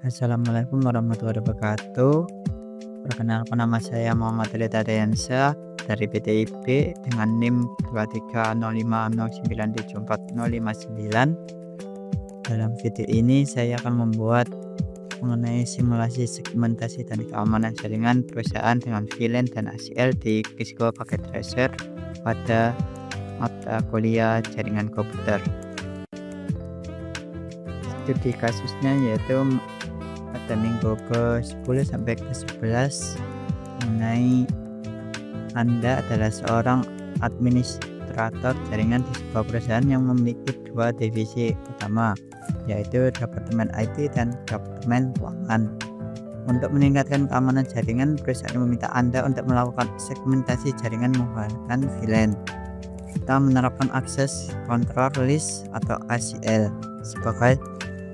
Assalamualaikum warahmatullahi wabarakatuh. Perkenalkan, nama saya Muhammad Rida Dayansyah dari PTIP dengan NIM 2305097459. Dalam video ini saya akan membuat mengenai simulasi segmentasi dan keamanan jaringan perusahaan dengan VLAN dan ACL di Cisco Packet Tracer pada mata kuliah jaringan komputer. Studi kasusnya yaitu pada minggu ke-10 sampai ke-11 mengenai Anda adalah seorang administrator jaringan di sebuah perusahaan yang memiliki dua divisi utama, yaitu Departemen IT dan Departemen Keuangan. Untuk meningkatkan keamanan jaringan, perusahaan meminta Anda untuk melakukan segmentasi jaringan menggunakan VLAN. Kita menerapkan akses control list atau ACL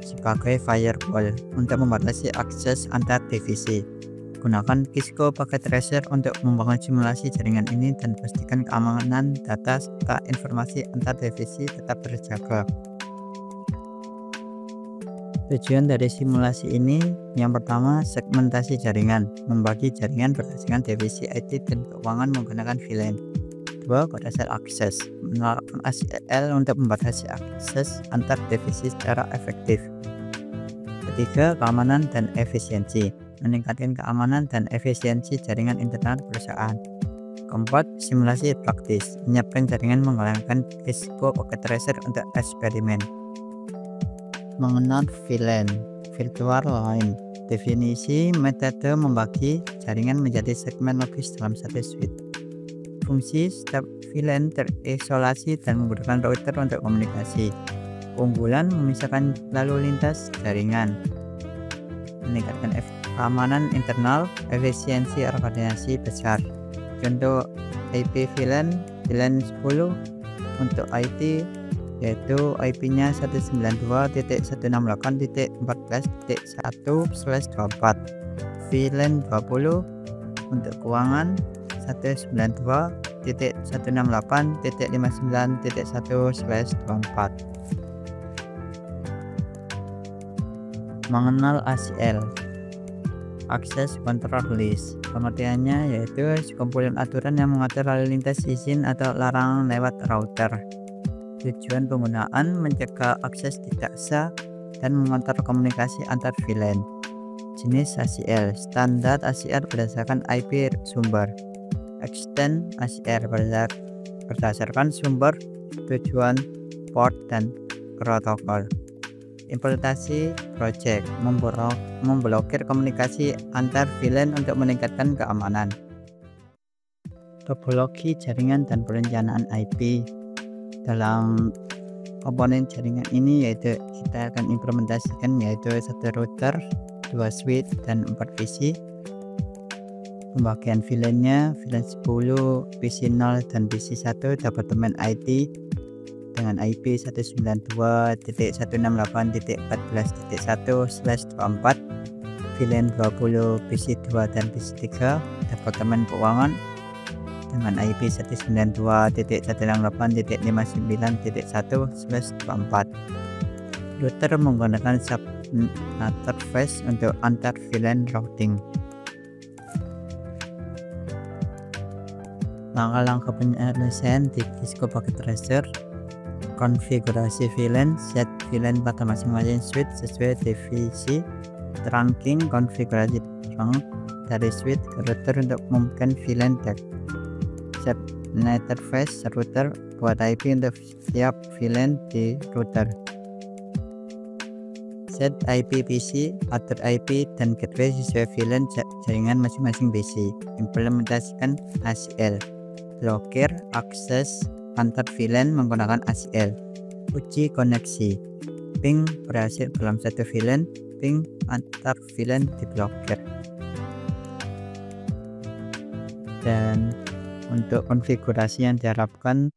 sebagai firewall untuk membatasi akses antar divisi. Gunakan Cisco Packet Tracer untuk membangun simulasi jaringan ini dan pastikan keamanan data serta informasi antar divisi tetap terjaga. Tujuan dari simulasi ini yang pertama, segmentasi jaringan, membagi jaringan berdasarkan divisi IT dan keuangan menggunakan VLAN. 2. Dasar akses, menerapkan ACL untuk membatasi akses antar divisi secara efektif. 3. Keamanan dan efisiensi, meningkatkan keamanan dan efisiensi jaringan internet perusahaan. 4. Simulasi praktis, menyiapkan jaringan menggunakan Cisco Packet Tracer untuk eksperimen. Mengenal VLAN, virtual LAN, definisi metode membagi jaringan menjadi segmen logis dalam satu suite. Fungsi setiap VLAN terisolasi dan menggunakan router untuk komunikasi. Keunggulan, memisahkan lalu lintas jaringan, meningkatkan keamanan internal, efisiensi organisasi besar. Contoh IP VLAN 10 untuk IT yaitu IP-nya 192.168.14.1/24. VLAN 20 untuk keuangan 192.168.59.1/24. Mengenal ACL, akses control list, pengertiannya yaitu sekumpulan aturan yang mengatur lalu lintas izin atau larangan lewat router. Tujuan penggunaan mencegah akses tidak sah dan mengontrol komunikasi antar VLAN. Jenis ACL, standar ACL berdasarkan IP sumber, extend ACL berdasarkan sumber, tujuan, port, dan protokol. Implementasi project, memblokir komunikasi antar VLAN untuk meningkatkan keamanan. Topologi jaringan dan perencanaan IP. Dalam komponen jaringan ini yaitu kita akan implementasikan yaitu 1 router, 2 switch, dan 4 PC. Pembagian VLAN-nya, VLAN 10, PC 0 dan PC 1 Departemen IT dengan IP 192.168.14.1/24, VLAN 20 PC 2 dan PC 3 Departemen Keuangan dengan IP 192.168.59.1/24. Router menggunakan subnetwork untuk antar VLAN routing. Langkah-langkah penyelesaian di Cisco Packet Tracer. Konfigurasi VLAN, set VLAN pada masing-masing switch sesuai divisi. Trunking, konfigurasi trunk dari switch ke router untuk memungkinkan VLAN deck. Set network router, buat IP untuk setiap VLAN di router. Set IP PC, atur IP dan gateway sesuai VLAN jaringan masing-masing PC. Implementasikan ACL, blokir akses antar VLAN menggunakan ACL. Uji koneksi, ping berhasil dalam satu VLAN, ping antar VLAN diblokir. Dan untuk konfigurasi yang diharapkan,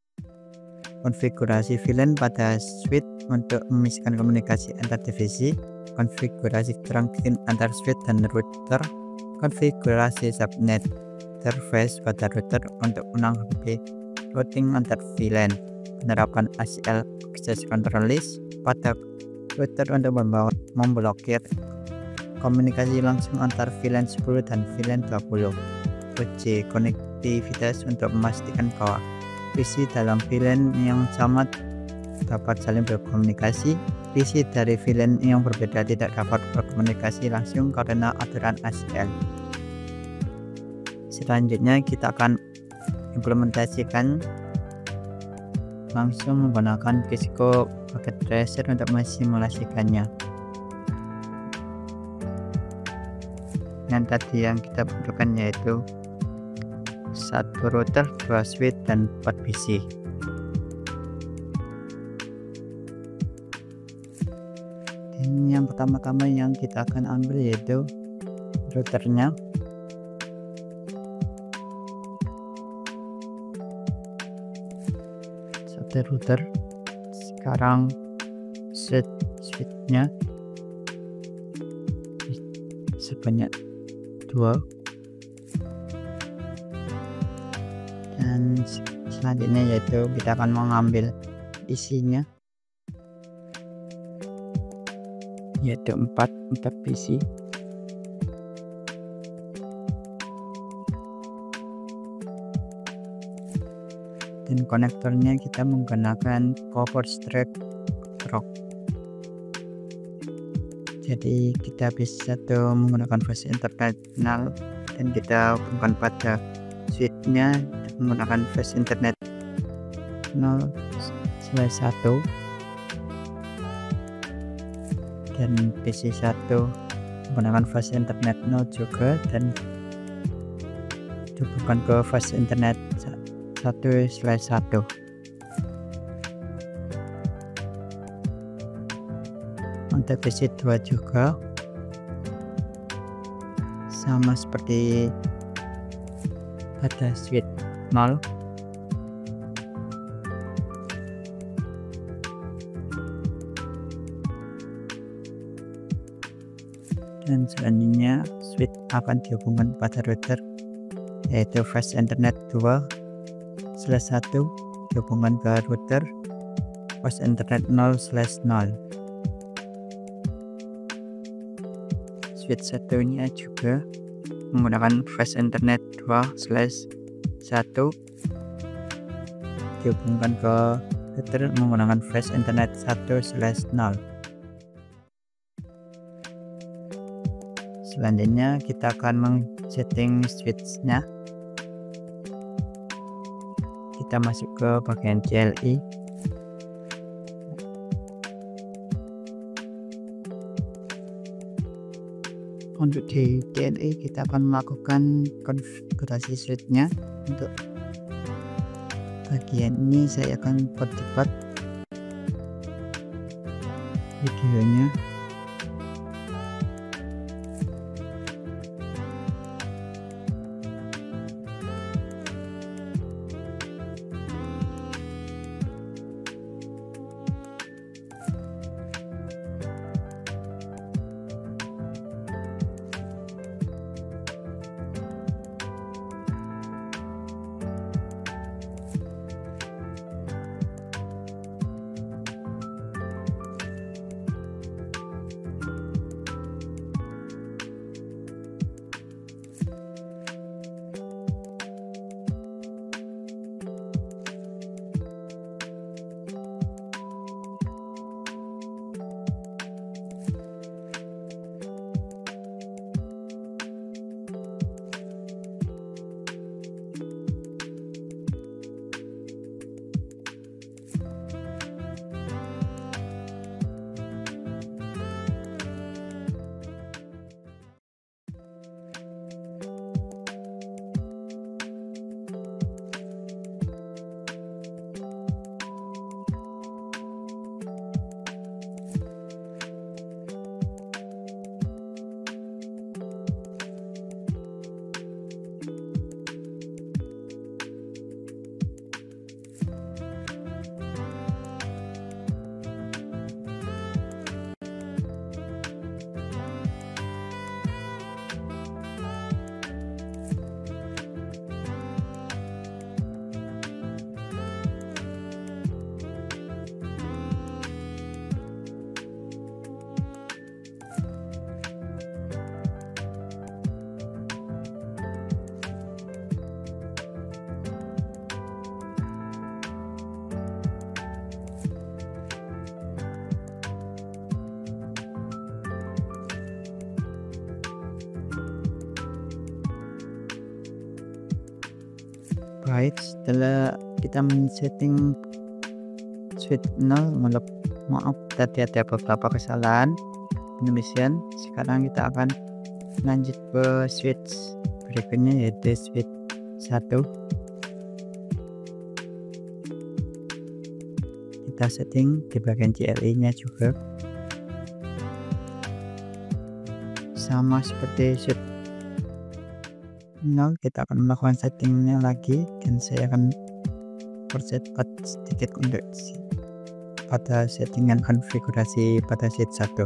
konfigurasi VLAN pada switch untuk memisahkan komunikasi antar divisi, konfigurasi trunking antar switch dan router, konfigurasi subnet interface pada router untuk menanggapi routing antar VLAN, menerapkan ACL access control list pada router untuk memblokir komunikasi langsung antar VLAN 10 dan VLAN 20. uji konektivitas untuk memastikan bahwa PC dalam VLAN yang sama dapat saling berkomunikasi. PC dari VLAN yang berbeda tidak dapat berkomunikasi langsung karena aturan ACL. Selanjutnya kita akan implementasikan langsung menggunakan Cisco Packet Tracer untuk mensimulasikannya. Yang tadi yang kita butuhkan yaitu 1 router, 2 switch, dan 4 PC. Dan yang pertama-tama yang kita akan ambil yaitu routernya. Satu router. Sekarang switchnya sebanyak 2, dan selanjutnya yaitu kita akan mengambil isinya yaitu 4 PC. Dan konektornya kita menggunakan power strap rock. Jadi kita bisa menggunakan flash internal dan kita hubungkan pada switchnya menggunakan flash internet 0/1 dan PC1 menggunakan flash internet 0 juga dan dihubungkan ke flash internet 1/1. Untuk PC2 juga sama seperti pada switch 0. Dan selanjutnya switch akan dihubungkan pada router yaitu flash internet 2/1 dihubungkan ke router flash internet 0/0. Switch satunya juga menggunakan flash internet 2/1 dihubungkan ke router menggunakan flash internet 1/0. Selanjutnya kita akan men-setting switchnya. Kita masuk ke bagian CLI. Untuk di CLI kita akan melakukan konfigurasi switchnya. Untuk bagian ini saya akan percepat videonya. Baik, setelah kita men-setting switch 0, maaf tadi ada beberapa kesalahan. Demikian, sekarang kita akan lanjut ke switch berikutnya, yaitu switch 1. Kita setting di bagian CLI nya juga sama seperti switch 0. Kita akan melakukan settingnya lagi, dan saya akan percepat sedikit untuk pada settingan konfigurasi pada switch 1.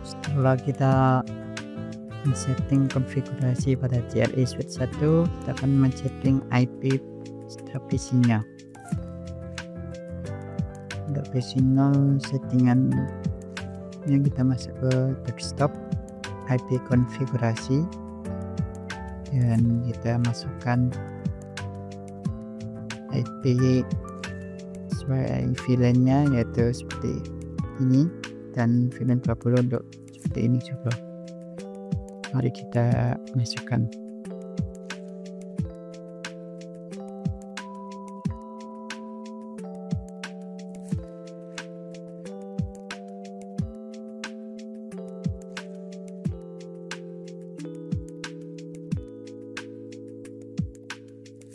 Setelah kita men-setting konfigurasi pada CLI switch 1, kita akan men-setting IP setiap PC-nya. Untuk PC 0, settingan yang kita masuk ke desktop, IP konfigurasi, dan kita masukkan IP sesuai VLAN-nya, yaitu seperti ini, dan VLAN 20 untuk seperti ini juga. Mari kita masukkan.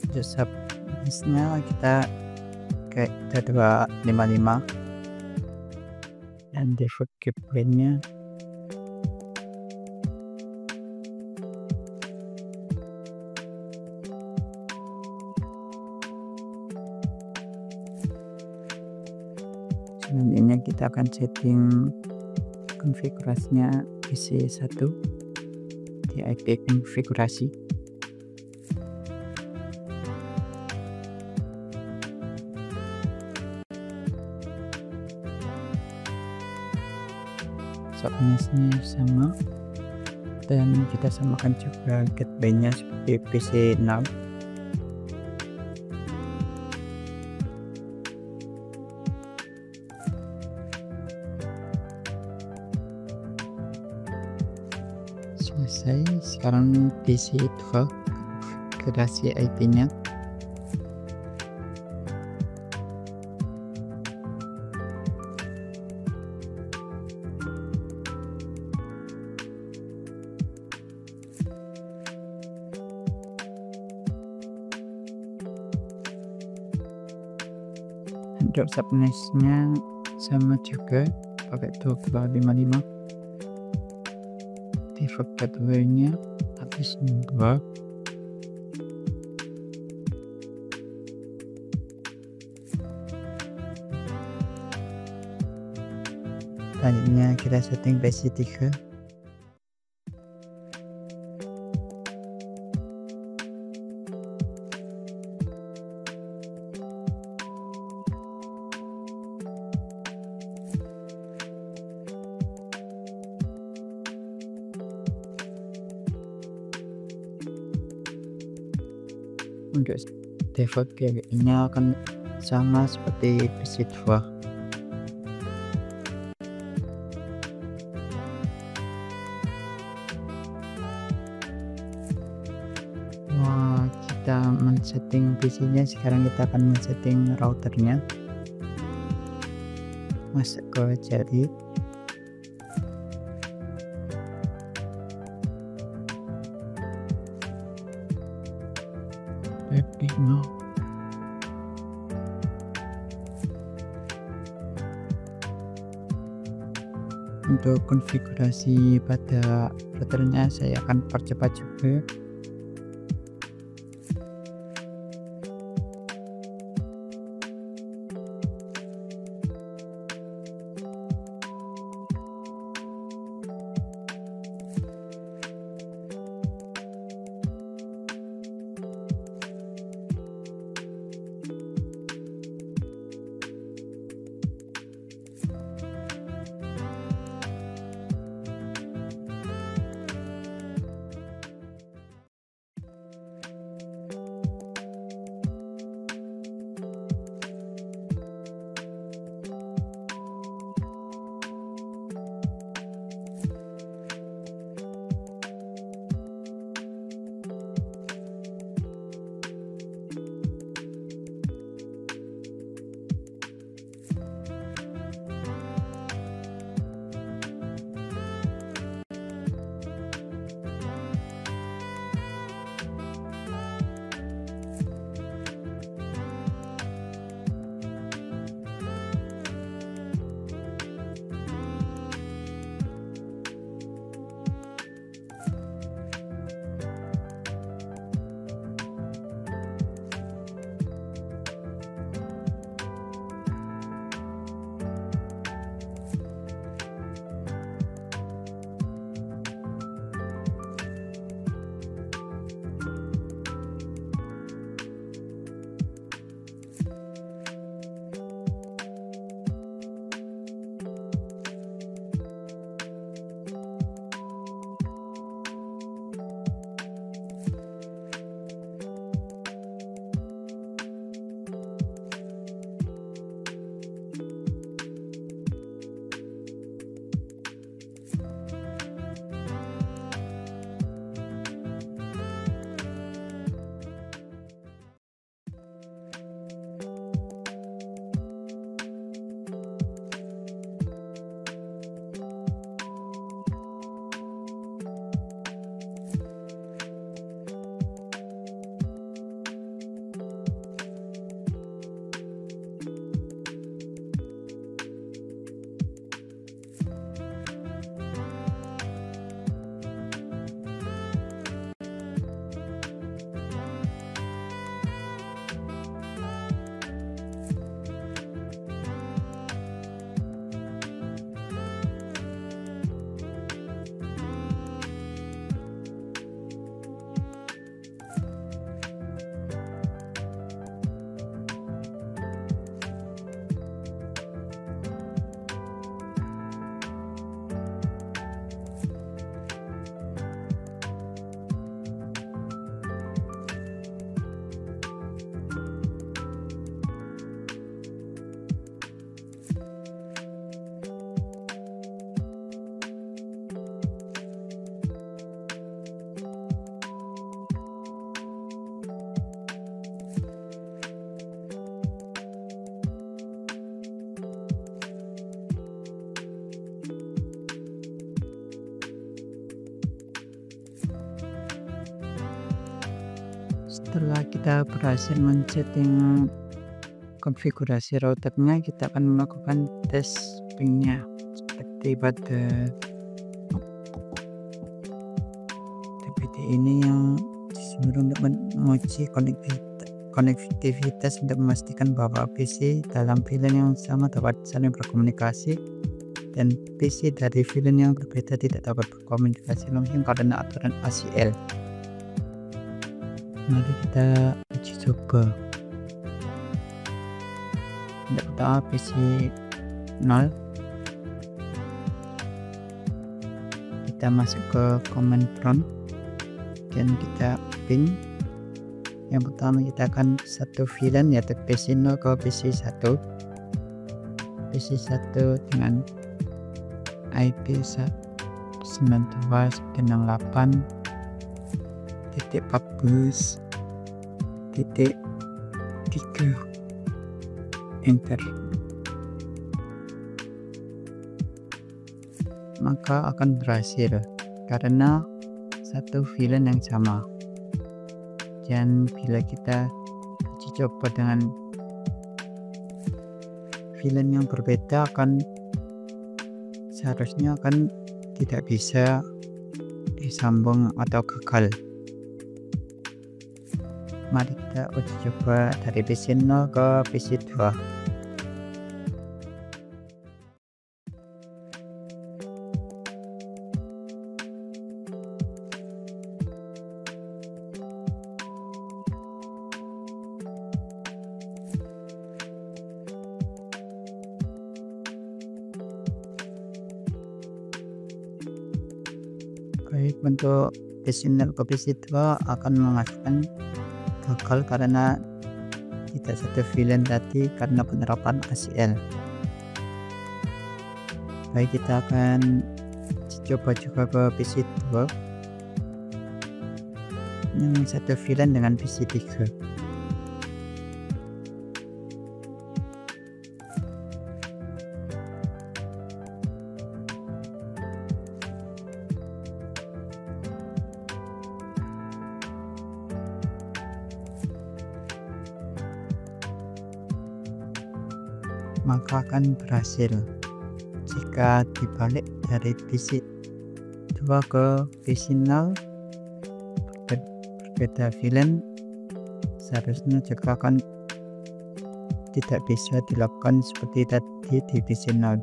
Untuk subnetnya kita ke 255, dan default gateway-nya selanjutnya kita akan setting konfigurasinya PC 1 di IP konfigurasi. Subnetnya sama, dan kita samakan juga gateway-nya seperti PC 0. Selesai. Sekarang PC 2 konfigurasi IP-nya. Untuk subnetnya sama juga, pakai 2255. Default gateway-nya habis 2. Selanjutnya kita setting PC 3. Untuk default GWI-nya akan sama seperti PC 2. Wah, kita men-setting PC-nya, sekarang kita akan men-setting routernya. Masuk ke jari. Untuk konfigurasi pada routernya saya akan percepat juga. Setelah kita berhasil men-setting konfigurasi routernya, kita akan melakukan tes pingnya seperti pada DPD ini yang disuruh untuk menguji konektivitas untuk memastikan bahwa PC dalam VLAN yang sama dapat saling berkomunikasi dan PC dari VLAN yang berbeda tidak dapat berkomunikasi langsung karena aturan ACL. Mari kita uji coba. Untuk pertama PC 0, kita masuk ke command prompt dan kita ping. Yang pertama kita akan satu VLAN yaitu PC 0 ke PC 1 dengan IP 192.168.14.3 enter, maka akan berhasil karena satu VLAN yang sama. Dan bila kita uji coba dengan VLAN yang berbeda seharusnya akan tidak bisa disambung atau gagal. Mari kita uji coba dari PC 0 ke PC 2. Baik, untuk PC 0 ke PC 2 akan menghasilkan gagal karena tidak satu VLAN tadi karena penerapan ACL. Baik, kita akan coba juga ke PC 2 yang satu VLAN dengan PC 3. Maka akan berhasil. Jika dibalik dari PC 2 ke PC 0 berbeda VLAN, seharusnya juga akan tidak bisa dilakukan seperti tadi di PC 0.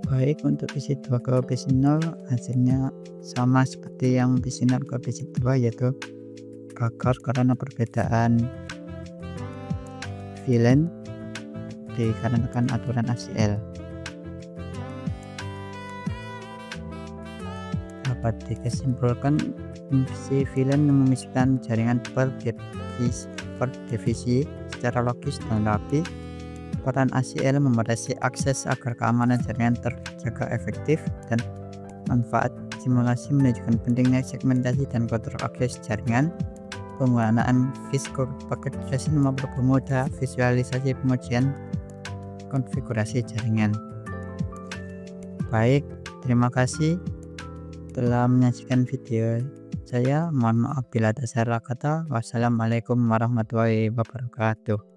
Baik, untuk PC 2 ke PC 0 hasilnya sama seperti yang PC 0 ke PC 2, yaitu gagal karena perbedaan VLAN dikarenakan aturan ACL. Dapat disimpulkan, fungsi VLAN memisahkan jaringan per divisi secara logis dan rapi. Peran ACL membatasi akses agar keamanan jaringan terjaga efektif, dan manfaat simulasi menunjukkan pentingnya segmentasi dan kontrol akses jaringan. Penggunaan Visco paket Resin mempermudah visualisasi pengujian konfigurasi jaringan. Baik, terima kasih telah menyaksikan video saya. Mohon maaf bila ada salah kata. Wassalamualaikum warahmatullahi wabarakatuh.